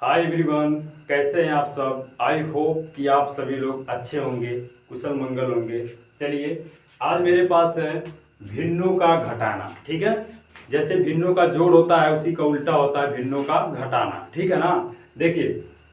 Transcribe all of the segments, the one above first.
Hi everyone, कैसे हैं आप सब। आई होप कि आप सभी लोग अच्छे होंगे, कुशल मंगल होंगे। चलिए, आज मेरे पास है भिन्नों का घटाना। ठीक है, जैसे भिन्नों का जोड़ होता है उसी का उल्टा होता है भिन्नों का घटाना। ठीक है ना। देखिए,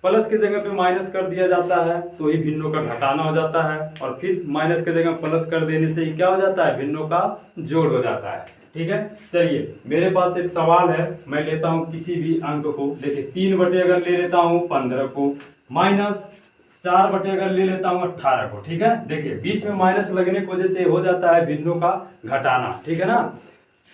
प्लस की जगह पे माइनस कर दिया जाता है तो ही भिन्नों का घटाना हो जाता है, और फिर माइनस की जगह प्लस कर देने से ही क्या हो जाता है, भिन्नों का जोड़ हो जाता है। ठीक है। चलिए, मेरे पास एक सवाल है, मैं लेता हूं किसी भी अंक को। देखिए, 3 बटे अगर ले लेता हूं 15 को, माइनस 4 बटे अगर ले लेता हूं 18 को। ठीक है, देखिए बीच में माइनस लगने की वजह से हो जाता है भिन्नों का घटाना। ठीक है ना।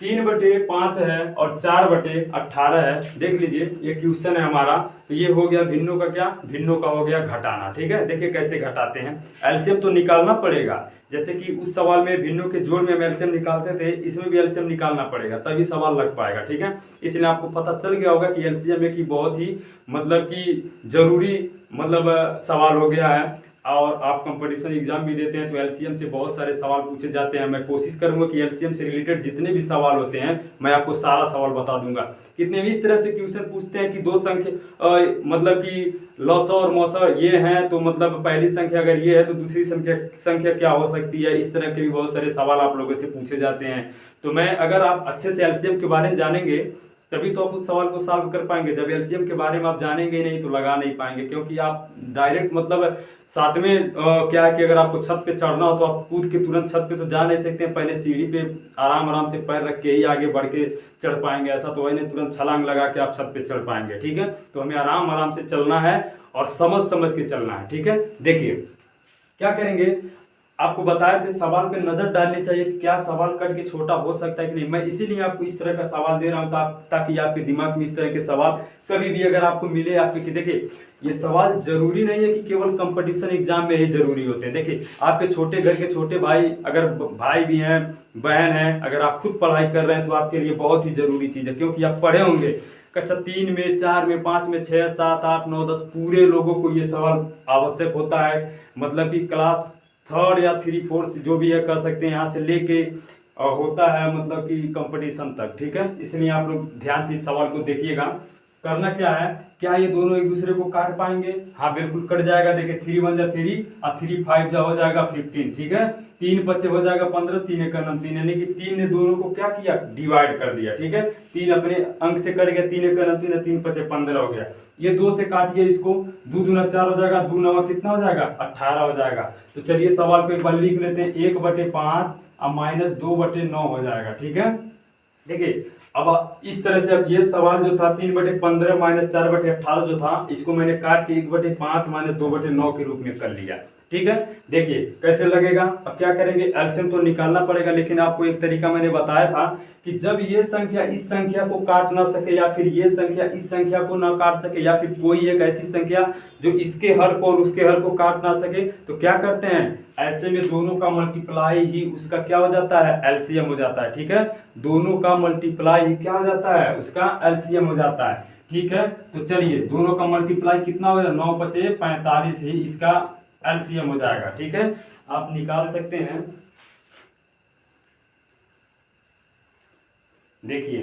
3/5 है और 4/18 है। देख लीजिए, ये क्वेश्चन है हमारा, तो ये हो गया भिन्नों का क्या, भिन्नों का हो गया घटाना। ठीक है, देखिए कैसे घटाते हैं। एलसीएम तो निकालना पड़ेगा, जैसे कि उस सवाल में भिन्नों के जोड़ में हम एलसीएम निकालते थे, इसमें भी एलसीएम निकालना पड़ेगा तभी सवाल लग पाएगा। ठीक है, इसलिए आपको पता चल गया होगा कि एलसीएम एक ही बहुत ही मतलब कि जरूरी सवाल हो गया है। और आप कंपटीशन एग्जाम भी देते हैं तो एलसीएम से बहुत सारे सवाल पूछे जाते हैं। मैं कोशिश करूंगा कि एलसीएम से रिलेटेड जितने भी सवाल होते हैं मैं आपको सारा सवाल बता दूंगा। कितने भी इस तरह से क्वेश्चन पूछते हैं कि दो संख्या मतलब कि लौसा और मौसा ये हैं, तो मतलब पहली संख्या अगर ये है तो दूसरी संख्या संख्या क्या हो सकती है। इस तरह के भी बहुत सारे सवाल आप लोगों से पूछे जाते हैं। तो मैं अगर आप अच्छे से एलसीएम के बारे में जानेंगे तभी तो आप उस सवाल को सॉल्व कर पाएंगे। जब एलसीएम के बारे में आप जानेंगे नहीं तो लगा नहीं पाएंगे, क्योंकि आप डायरेक्ट साथ में क्या है कि अगर आपको छत पे चढ़ना हो तो आप कूद के तुरंत छत पे तो जा नहीं सकते हैं, पहले सीढ़ी पे आराम आराम से पैर रख के ही आगे बढ़ के चढ़ पाएंगे। ऐसा तो वही नहीं तुरंत छलांग लगा के आप छत पे चढ़ पाएंगे। ठीक है, तो हमें आराम आराम से चलना है और समझ समझ के चलना है। ठीक है, देखिए क्या करेंगे, आपको बताए थे सवाल पे नजर डालनी चाहिए कि क्या सवाल कट के छोटा हो सकता है कि नहीं। मैं इसीलिए आपको इस तरह का सवाल दे रहा हूं ताकि आपके दिमाग में इस तरह के सवाल कभी भी अगर आपको मिले आपके कि देखिए, ये सवाल जरूरी नहीं है कि केवल कंपटीशन एग्जाम में ही जरूरी होते हैं। देखिए, आपके छोटे घर के छोटे भाई, अगर भाई भी हैं बहन है, अगर आप खुद पढ़ाई कर रहे हैं तो आपके लिए बहुत ही जरूरी चीज है, क्योंकि आप पढ़े होंगे कक्षा 3 में, 4 में, 5 में, 6, 7, 8, 9, 10 पूरे लोगों को ये सवाल आवश्यक होता है। मतलब कि क्लास 3rd या 3, 4 जो भी है कर सकते हैं, यहाँ से लेके होता है मतलब कि कंपटीशन तक। ठीक है, इसलिए आप लोग ध्यान से इस सवाल को देखिएगा। करना क्या है, क्या ये दोनों एक दूसरे को काट पाएंगे? हाँ बिल्कुल कट जाएगा। देखिए 3 1 जा 3 और 3 5 जा हो जाएगा 15। ठीक है, 3 5 हो जाएगा 15, 3 1 9 3, यानी कि 3 ने दोनों को क्या किया, डिवाइड कर दिया। ठीक है, 3 अपने अंक से कट गया, 3 1 9 3, 3 5 15 हो गया। ये 2 से काटिए इसको, 2 दूना 4 हो जाएगा, 2 9 कितना हो जाएगा, 18 हो जाएगा। तो चलिए सवाल को एक बार लिख लेते हैं, 1/5 और -2/9 हो जाएगा। ठीक है, देखिए अब इस तरह से अब ये सवाल जो था 3/15 -4/18 जो था, इसको मैंने काट के 1/5 -2/9 के रूप में कर लिया। ठीक है, देखिए कैसे लगेगा। अब क्या करेंगे, एलसीएम तो निकालना पड़ेगा, लेकिन आपको एक तरीका मैंने बताया था कि जब ये संख्या इस संख्या को काट ना सके, या फिर ये संख्या इस संख्या को ना काट सके, या फिर कोई एक ऐसी संख्या जो इसके हर को और उसके हर को काट ना सके, तो क्या करते हैं, ऐसे में दोनों का मल्टीप्लाई ही उसका क्या हो जाता है, एलसीएम हो जाता है। ठीक है, दोनों का मल्टीप्लाई ही क्या हो जाता है, उसका एलसीएम हो जाता है। ठीक है, तो चलिए दोनों का मल्टीप्लाई कितना हो जाएगा, 9 5 45 ही इसका एलसीएम हो जाएगा। ठीक है, आप निकाल सकते हैं। देखिए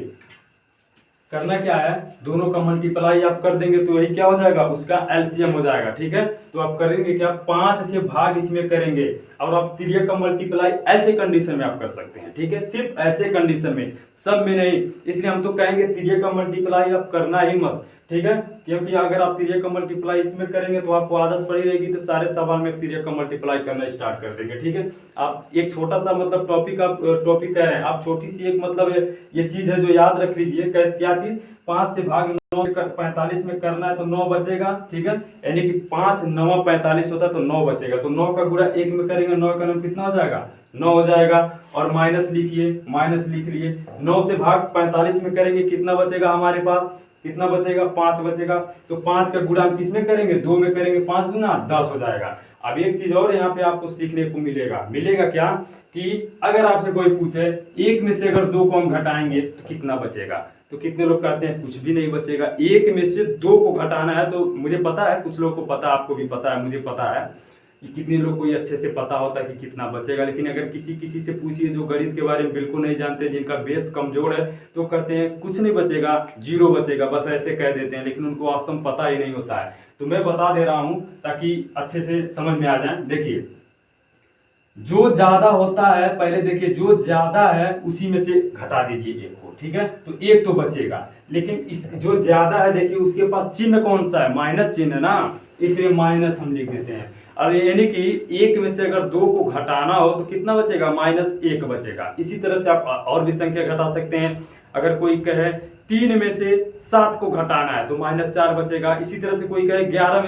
करना क्या है, दोनों का मल्टीप्लाई आप कर देंगे तो यही क्या हो जाएगा, उसका एलसीएम हो जाएगा। ठीक है, तो आप करेंगे क्या, 5 से भाग इसमें करेंगे, और आप तिर्यक का मल्टीप्लाई ऐसे कंडीशन में आप कर सकते हैं। ठीक है, सिर्फ ऐसे कंडीशन में, सब में नहीं। इसलिए हम तो कहेंगे तिर्यक का मल्टीप्लाई आप करना ही मत। ठीक है, क्योंकि अगर आप तिर्यक का मल्टीप्लाई इसमें करेंगे तो आपको आदत पड़ी रहेगी, तो सारे सवाल में तिर्यक का मल्टीप्लाई करना स्टार्ट कर देंगे। ठीक है, आप एक छोटा सा टॉपिक कह रहे हैं, आप छोटी सी एक ये चीज है जो याद रख लीजिए। कैसे, क्या चीज, 5 से भाग 9 45 में करना है तो 9 बचेगा। ठीक है, यानी कि 5 9 45 होता है तो 9 बचेगा, तो 9 का गुणा 1 में करेंगे, 9 का 9 कितना हो जाएगा, 9 हो जाएगा। और माइनस लिखिए, माइनस लिख लिए, 9 से भाग 45 में करेंगे, कितना बचेगा हमारे पास, कितना बचेगा, 5 बचेगा। तो 5 का गुणा हम किस में करेंगे, 2 में करेंगे, 5 दूना 10 हो जाएगा। अब एक चीज और यहाँ पे आपको सीखने को मिलेगा क्या, कि अगर आपसे कोई पूछे 1 में से अगर 2 को हम घटाएंगे तो कितना बचेगा, तो कितने लोग कहते हैं कुछ भी नहीं बचेगा। 1 में से 2 को घटाना है, तो मुझे पता है कुछ लोगों को पता है, आपको भी पता है, मुझे पता है। कि कितने लोग को ये अच्छे से पता होता है कि कितना बचेगा। लेकिन अगर किसी किसी से पूछिए जो गणित के बारे में बिल्कुल नहीं जानते, जिनका बेस कमजोर है, तो कहते हैं कुछ नहीं बचेगा, जीरो बचेगा, बस ऐसे कह देते हैं, लेकिन उनको वास्तव में पता ही नहीं होता है। तो मैं बता दे रहा हूं ताकि अच्छे से समझ में आ जाए। देखिए जो ज्यादा होता है, पहले देखिए जो ज्यादा है उसी में से घटा दीजिए एक को, ठीक है, तो एक तो बचेगा। लेकिन इस जो ज्यादा है देखिए उसके पास चिन्ह कौन सा है, माइनस चिन्ह ना, इसलिए माइनस हम लिख देते हैं। और यानी कि एक में से अगर दो को घटाना हो तो कितना बचेगा, -1 बचेगा। इसी तरह से आप और भी संख्या घटा सकते हैं। अगर कोई कहे 3 में से 7 को घटाना है तो -4 बचेगा। इसी तरह से कोई कहे 11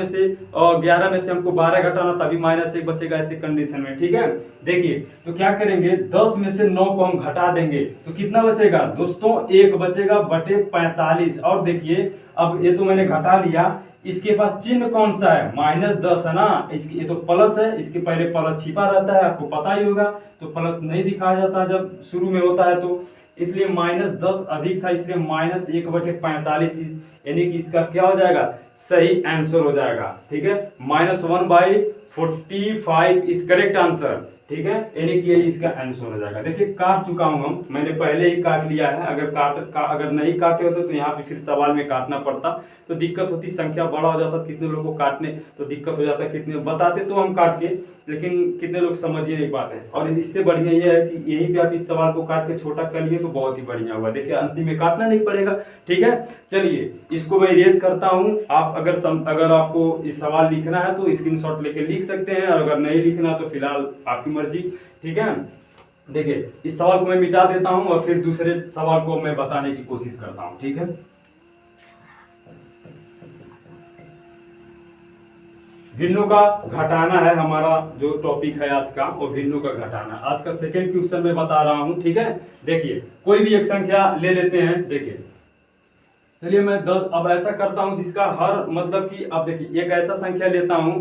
में से हमको 12 घटाना, तभी -1 बचेगा, ऐसे कंडीशन में, ठीक है। देखिए तो क्या करेंगे, 10 में से 9 को हम घटा देंगे तो कितना बचेगा दोस्तों, 1 बचेगा बटे 45। और देखिए अब ये तो मैंने घटा लिया, इसके पास चिन्ह कौन सा है, -10 है ना, इसकी ये तो प्लस है, इसके पहले प्लस छिपा रहता है, आपको पता ही होगा। तो प्लस नहीं दिखाया जाता जब शुरू में होता है, तो इसलिए -10 अधिक था, इसलिए -1 बटे 45, यानी कि इसका क्या हो जाएगा, सही आंसर हो जाएगा, ठीक है। -1/45 इज करेक्ट आंसर, ठीक है, यानी कि ये इसका आंसर हो जाएगा। देखिए काट चुका हूं हम, मैंने पहले ही काट लिया है। अगर नहीं काटे होते तो यहाँ पे फिर सवाल में काटना पड़ता तो दिक्कत होती, संख्या बड़ा हो जाता, कितने लोगों को काटने तो दिक्कत हो जाता, कितने बताते तो हम काट के, लेकिन कितने लोग समझ ही नहीं पाते। और इससे बढ़िया ये है कि यहीं पे आप इस सवाल को काट के छोटा कर लिए तो बहुत ही बढ़िया हुआ। देखिए अंतिम में काटना नहीं पड़ेगा, ठीक है। चलिए इसको मैं इरेज करता हूँ। आप अगर आपको इस सवाल लिखना है तो स्क्रीनशॉट लेके लिख सकते हैं, और अगर नहीं लिखना तो फिलहाल आपकी मर्जी, ठीक है। देखिए इस सवाल को मैं मिटा देता हूँ और फिर दूसरे सवाल को मैं बताने की कोशिश करता हूँ, ठीक है। भिन्नों का घटाना है हमारा जो टॉपिक है आज का, वो भिन्नों का घटाना। आज का सेकंड क्वेश्चन मैं बता रहा हूं, ठीक है। देखिए कोई भी एक संख्या ले लेते हैं, देखिए चलिए मैं 10 अब ऐसा करता हूं जिसका हर मतलब कि, अब देखिए एक ऐसा संख्या लेता हूं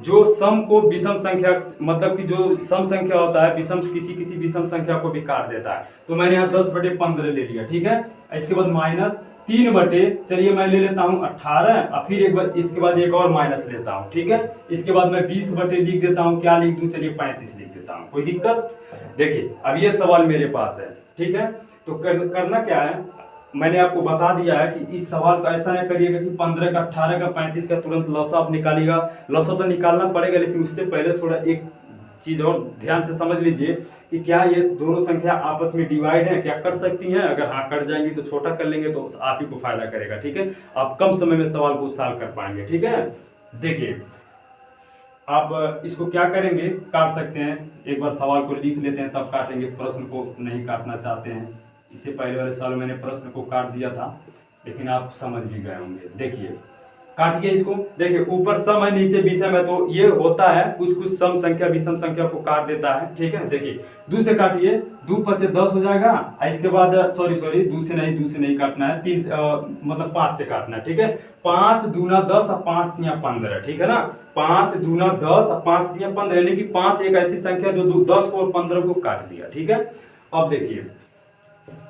जो सम को विषम संख्या, मतलब कि जो सम संख्या होता है विषम, किसी किसी विषम संख्या को भी काट देता है। तो मैंने यहाँ 10/15 ले लिया, ठीक है। इसके बाद -3 बटे, चलिए मैं ले लेता हूँ 18, और फिर एक बार इसके बाद एक और माइनस लेता हूँ, ठीक है। इसके बाद मैं 20 बटे लिख देता हूँ, क्या लिख दूं, चलिए 35 लिख देता हूँ, कोई दिक्कत। देखिए अब ये सवाल मेरे पास है, ठीक है। तो करना क्या है, मैंने आपको बता दिया है कि इस सवाल का ऐसा नहीं करिएगा कि 15 का 18 का 35 का तुरंत लसा आप निकालिएगा। लसा तो निकालना पड़ेगा, लेकिन उससे पहले थोड़ा एक चीज और ध्यान से समझ लीजिए कि क्या ये दोनों संख्या आपस में डिवाइड है, क्या कर सकती हैं। अगर हाँ कर जाएंगी तो छोटा कर लेंगे तो आप ही को फायदा करेगा, ठीक है। आप कम समय में सवाल को सॉल्व कर पाएंगे, ठीक है। देखिए आप इसको क्या करेंगे, काट सकते हैं, एक बार सवाल को लिख लेते हैं तब काटेंगे, प्रश्न को नहीं काटना चाहते हैं। इससे पहले वाले साल मैंने प्रश्न को काट दिया था, लेकिन आप समझ भी गए होंगे। देखिए काट के इसको, देखिए ऊपर सम है नीचे विषम है, तो ये होता है कुछ कुछ सम संख्या विषम संख्या को काट देता है, ठीक है। देखिए 2 से काटिए, 2 × 5 = 10 हो जाएगा। इसके बाद सॉरी 2 से नहीं काटना है, 3 मतलब 5 से काटना है, ठीक है। 5 दूना 10 और 5 तिया 15, ठीक है ना। 5 दूना 10 और 5 तिया 15, यानी कि 5 एक ऐसी संख्या जो 10 को और 15 को काट दिया, ठीक है। अब देखिए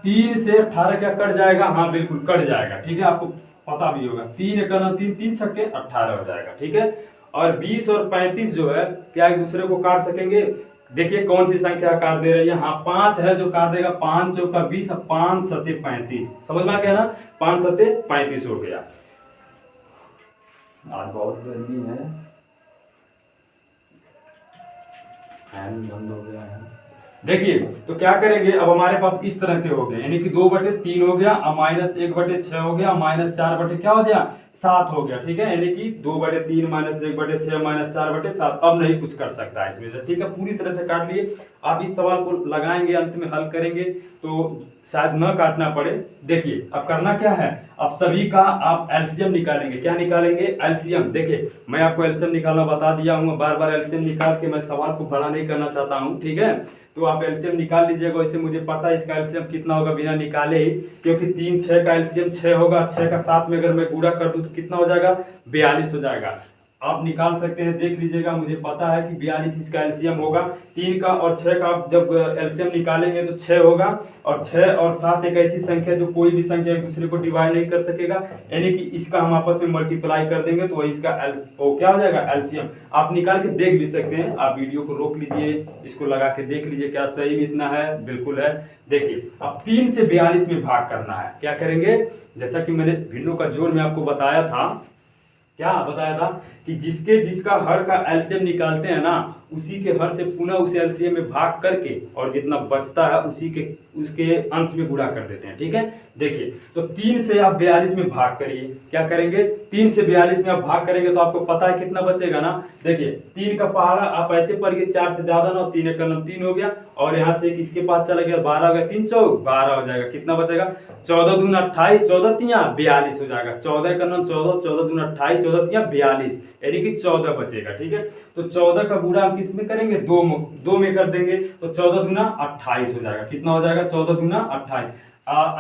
3 से 18 क्या कट जाएगा, हाँ बिल्कुल कट जाएगा, ठीक है, आपको पता भी होगा। 3 × 9 3, 3 × 6 = 18 हो जाएगा, ठीक है। और 20 और 35 जो है क्या एक दूसरे को काट सकेंगे। देखिए कौन सी संख्या काट दे रही है, हाँ 5 है जो काट देगा, 5 × 20 और 5 × 7 = 35, समझ में आ गया ना, 5 × 7 = 35 हो गया। आज बहुत गर्मी है, फैन बंद हो गया है। देखिए तो क्या करेंगे, अब हमारे पास इस तरह के हो गए, यानी कि 2/3 हो गया, और -1/6 हो गया, -4 क्या हो गया, 7 हो गया, ठीक है। यानी कि 2/3 -1/6 -4/7, अब नहीं कुछ कर सकता है इसमें से, ठीक है। पूरी तरह से काट लिए। आप इस सवाल को लगाएंगे, अंत में हल करेंगे तो शायद न काटना पड़े। देखिए अब करना क्या है, अब सभी का आप एलसीएम निकालेंगे। क्या निकालेंगे, एलसीएम। देखिए मैं आपको एलसीएम निकालना बता दिया हूँ, बार बार एलसीएम निकाल के मैं सवाल को बड़ा नहीं करना चाहता हूँ, ठीक है। तो आप एलसीएम निकाल लीजिएगा। वैसे मुझे पता है इसका एलसीएम कितना होगा बिना निकाले ही, क्योंकि 3 6 का एलसीएम 6 होगा। 6 का 7 में अगर मैं गुणा कर दूं तो कितना हो जाएगा, 42 हो जाएगा। आप निकाल सकते हैं, देख लीजिएगा। मुझे पता है कि 42 इसका एलसीएम होगा। 3 का और 6 का आप जब एलसीएम निकालेंगे तो 6 होगा, और 6 और 7 एक ऐसी संख्या जो कोई भी संख्या एक दूसरे को डिवाइड नहीं कर सकेगा, यानी कि इसका हम आपस में मल्टीप्लाई कर देंगे तो वही इसका वो क्या हो जाएगा, एलसीएम। आप निकाल के देख भी सकते हैं। आप वीडियो को रोक लीजिए, इसको लगा के देख लीजिए क्या सही में इतना है, बिल्कुल है। देखिए अब 3 से 42 में भाग करना है। क्या करेंगे, जैसा कि मैंने भिन्नों का जोड़ में आपको बताया था, क्या बताया था कि जिसका हर का एलसीएम निकालते हैं ना, उसी के हर से पुनः उस एलसीएम में भाग करके और जितना बचता है उसके अंश में गुणा कर देते हैं। ठीक है, देखिए तो 3 से आप 42 में भाग करिए। क्या करेंगे, 3 से 42 में आप भाग करेंगे तो आपको पता है कितना बचेगा ना। देखिए 3 का पहाड़ा आप ऐसे पढ़िए, 4 से ज्यादा ना, 3 का 3 हो गया, और यहाँ से किसके पास चला गया, 12 हो गया, 3 चौक 12 हो जाएगा। कितना बचेगा, 14 दूना 28, 14 तिया 42 हो जाएगा। 14 का 14, 14 दूना 28, 14 तिया 42, यानी कि 14 बचेगा। ठीक है, तो 14 का गुणा हम किस में करेंगे, 2 में कर देंगे, तो 14 दूना 28 हो जाएगा। कितना हो जाएगा, 14 दूना 28।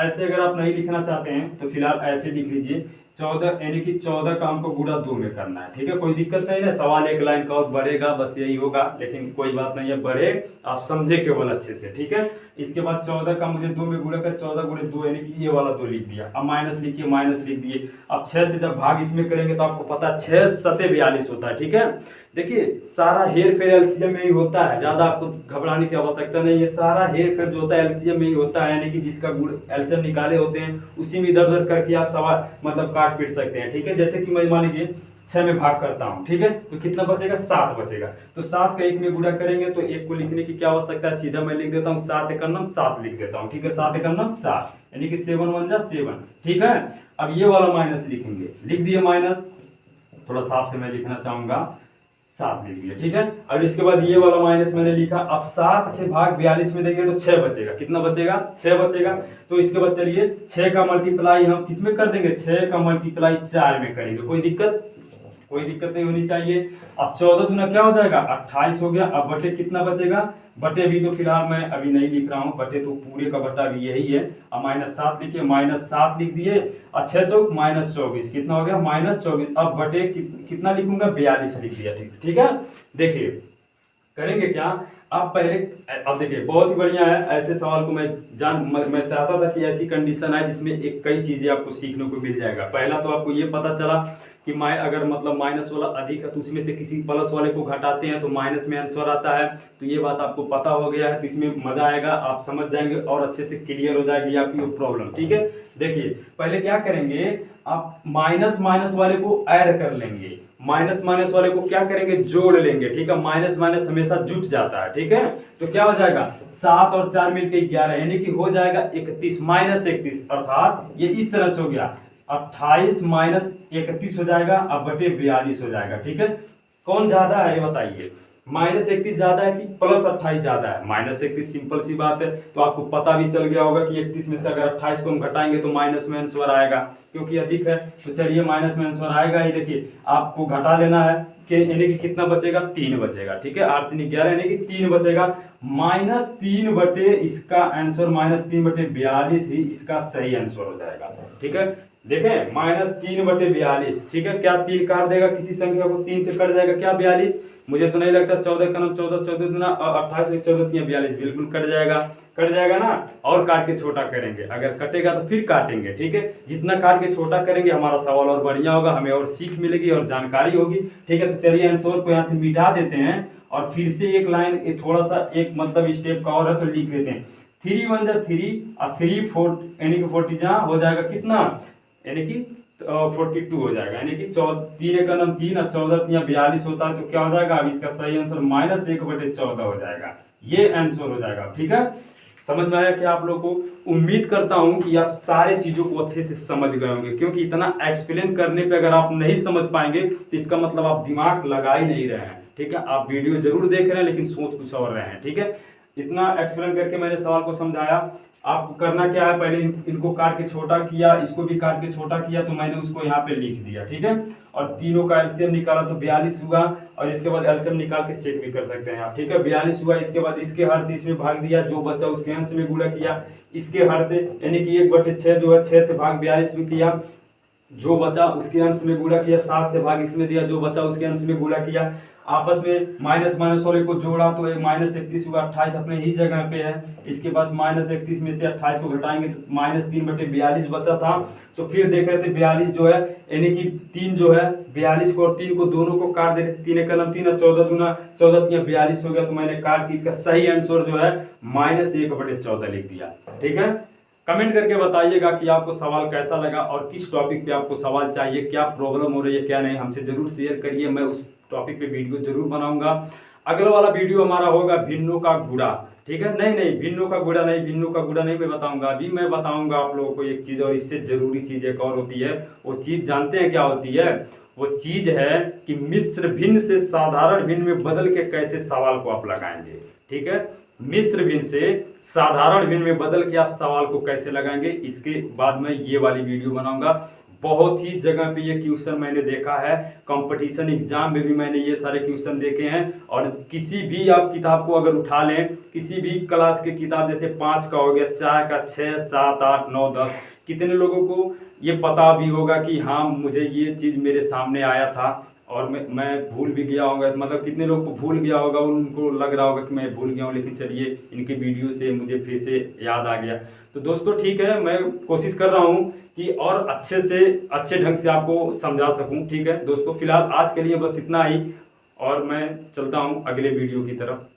ऐसे अगर आप नहीं लिखना चाहते हैं तो फिलहाल ऐसे लिख लीजिए, 14 यानी कि 14 का हमको गुणा 2 में करना है। ठीक है, कोई दिक्कत नहीं है। सवाल एक लाइन का और बढ़ेगा, बस यही होगा, लेकिन कोई बात नहीं है, बढ़े आप समझे केवल अच्छे से। ठीक है, इसके बाद 14 का मुझे 2 में गुणा कर, 14 गुणे 2 यानी कि ये वाला 2 लिख दिया। अब माइनस लिखिए, माइनस लिख दिए। अब 6 से जब भाग इसमें करेंगे तो आपको पता है 6 सते 42 होता है। ठीक है, देखिए सारा हेर फेर एलसीएम में ही होता है, ज्यादा आपको घबराने की आवश्यकता नहीं है। सारा हेर फेर जो होता है एलसीएम में ही होता है, यानी कि जिसका एलसीएम निकाले होते हैं उसी में इधर उधर करके आप सवाल मतलब काट पीट सकते हैं। ठीक है, जैसे कि मैं मान लीजिए 6 में भाग करता हूँ। ठीक है, तो कितना बचेगा, 7 बचेगा। तो 7 का 1 में गुणा करेंगे तो 1 को लिखने की क्या आवश्यकता है, सीधा मैं लिख देता हूँ 7 एकम 7 लिख देता हूँ। ठीक है, 7 एकम 7 यानी कि 7 1 जा 7। ठीक है, अब ये वाला माइनस लिखेंगे, लिख दिए माइनस, थोड़ा साफ से मैं लिखना चाहूंगा, 7 लिख दिया। ठीक है, और इसके बाद ये वाला माइनस मैंने लिखा। अब 7 से भाग 42 में देंगे तो 6 बचेगा। कितना बचेगा, 6 बचेगा। तो इसके बाद चलिए 6 का मल्टीप्लाई हम किस में कर देंगे, 6 का मल्टीप्लाई 4 में करेंगे। कोई दिक्कत नहीं होनी चाहिए। अब 14 दूना क्या हो जाएगा, 28 हो गया। अब बटे कितना बचेगा, बटे भी तो फिलहाल मैं अभी नहीं लिख रहा हूँ, बटे तो पूरे का बटा भी यही है। अब -7 लिखिए, -7 लिख दिए। अच्छा चौक -24, कितना हो गया, -24। अब बटे कितना लिखूंगा, 42 लिख दिया। ठीक है, देखिए करेंगे क्या, अब पहले, अब देखिए बहुत ही बढ़िया है। ऐसे सवाल को मैं चाहता था कि ऐसी कंडीशन आए जिसमें एक कई चीजें आपको सीखने को मिल जाएगा। पहला तो आपको ये पता चला कि अगर मतलब माइनस वाला अधिक है तो उसमें से किसी प्लस वाले को घटाते हैं तो माइनस में आंसर आता है। तो ये बात आपको पता हो गया है, तो इसमें मजा आएगा, आप समझ जाएंगे और अच्छे से क्लियर हो जाएगी आपकी वो प्रॉब्लम। ठीक है, देखिए पहले क्या करेंगे, आप माइनस वाले को ऐड कर लेंगे, माइनस वाले को क्या करेंगे, जोड़ लेंगे। ठीक है, माइनस माइनस हमेशा जुट जाता है। ठीक है, तो क्या हो जाएगा, 7 और 4 मिलकर 11, यानी कि हो जाएगा 31, -31, अर्थात ये इस तरह से हो गया, 28 - 31 हो जाएगा। अब बटे 42 हो जाएगा। ठीक है, कौन ज्यादा है ये बताइए, -31 ज्यादा है कि +28 ज्यादा है, -31 सिंपल सी बात है। तो आपको पता भी चल गया होगा कि 31 में से अगर 28 को हम घटाएंगे तो माइनस में आंसर आएगा, क्योंकि अधिक है। तो चलिए माइनस में आंसर आएगा ही। देखिए आपको घटा लेना है कि यानी कि कितना बचेगा, 3 बचेगा। ठीक है, 8 3 11 यानी कि 3 बचेगा। -3 बटे इसका आंसर, -3 बटे 42 ही इसका सही आंसर हो जाएगा। ठीक है, देखें -3 बटे 42। ठीक है, क्या 3 काट देगा किसी संख्या को, 3 से कट जाएगा क्या, 42। मुझे तो नहीं लगता, 14 का 14, 14 दूना 28, 14 तिया 42, बिल्कुल कट जाएगा ना। और काट के छोटा करेंगे, अगर कटेगा तो फिर काटेंगे। ठीक है, जितना काट के छोटा करेंगे हमारा सवाल और बढ़िया होगा, हमें और सीख मिलेगी और जानकारी होगी। ठीक है, तो चलिए आंसर को यहाँ से मिटा देते हैं और फिर से एक लाइन, थोड़ा सा एक मतलब स्टेप का और है तो लिख लेते हैं। 3 1 जा 3 और 3 4 यानी कि 40 जहाँ हो जाएगा कितना, यानी कि 42 हो जाएगा, यानी कि 3 का 3 और 14 तिया 42 होता है। तो क्या हो जाएगा, अब इसका सही आंसर -1 बटे 14 हो जाएगा, ये आंसर हो जाएगा। ठीक है, समझ में आया कि आप लोग को, उम्मीद करता हूं कि आप सारे चीजों को अच्छे से समझ गए होंगे, क्योंकि इतना एक्सप्लेन करने पे अगर आप नहीं समझ पाएंगे तो इसका मतलब आप दिमाग लगा ही नहीं रहे हैं। ठीक है, आप वीडियो जरूर देख रहे हैं लेकिन सोच कुछ और रहे हैं। ठीक है, इतना एक्सप्लेन करके मैंने सवाल को समझाया। आपको करना क्या है, पहले इनको काट के छोटा किया, इसको भी काट के छोटा किया, तो मैंने उसको यहाँ पे लिख दिया। ठीक है, और तीनों का एलसीएम निकाला तो 42 हुआ, और इसके बाद एलसीएम निकाल के चेक भी कर सकते हैं आप। ठीक है, 42 हुआ। इसके बाद इसके हर से इसमें भाग दिया, जो बचा उसके अंश में गुणा किया, इसके हर से यानी कि 1/6 जो है 6 से भाग 42 में किया, जो बचा उसके अंश में गुणा किया, 7 से भाग इसमें दिया, जो बचा उसके अंश में गुणा किया, आपस में माइनस माइनस वाले को जोड़ा तो -31 हुआ, 28 अपने ही जगह पे है। इसके पास -31 में से 28 को घटाएंगे तो -3/42 बचा था। तो फिर देख रहे थे 42 जो है यानी कि 3 जो है 42 को और 3 को दोनों को काट देते, 3 कलम 3 14 दूना 14 3 42 हो गया। तो मैंने काट के इसका सही आंसर जो है -1/14 लिख दिया। ठीक है, कमेंट करके बताइएगा कि आपको सवाल कैसा लगा और किस टॉपिक पे आपको सवाल चाहिए, क्या प्रॉब्लम हो रही है क्या नहीं, हमसे जरूर शेयर करिए, मैं उस टॉपिक पे वीडियो जरूर बनाऊंगा। अगला वाला वीडियो हमारा होगा भिन्नों का गुणा। ठीक है, नहीं भिन्नों का गुणा नहीं, भिन्नों का गुणा नहीं मैं बताऊंगा। अभी मैं बताऊंगा आप लोगों को एक चीज, और इससे जरूरी चीज एक और होती है। वो चीज जानते हैं क्या होती है? वो चीज है कि मिश्र भिन्न से साधारण भिन्न में बदल के कैसे सवाल को आप लगाएंगे। ठीक है, मिश्र भिन्न से साधारण भिन्न में बदल के आप सवाल को कैसे लगाएंगे, इसके बाद मैं ये वाली वीडियो बनाऊंगा। बहुत ही जगह पे ये क्वेश्चन मैंने देखा है, कंपटीशन एग्जाम में भी मैंने ये सारे क्वेश्चन देखे हैं। और किसी भी आप किताब को अगर उठा लें, किसी भी क्लास की किताब, जैसे 5 का हो गया, 4 का, 6, 7, 8, 9, 10, कितने लोगों को ये पता भी होगा कि हाँ मुझे ये चीज़ मेरे सामने आया था और मैं भूल भी गया होगा। मतलब कितने लोग को भूल गया होगा, उनको लग रहा होगा कि मैं भूल गया हूँ, लेकिन चलिए इनकी वीडियो से मुझे फिर से याद आ गया। तो दोस्तों ठीक है, मैं कोशिश कर रहा हूँ कि और अच्छे से अच्छे ढंग से आपको समझा सकूँ। ठीक है दोस्तों, फिलहाल आज के लिए बस इतना ही, और मैं चलता हूँ अगले वीडियो की तरफ।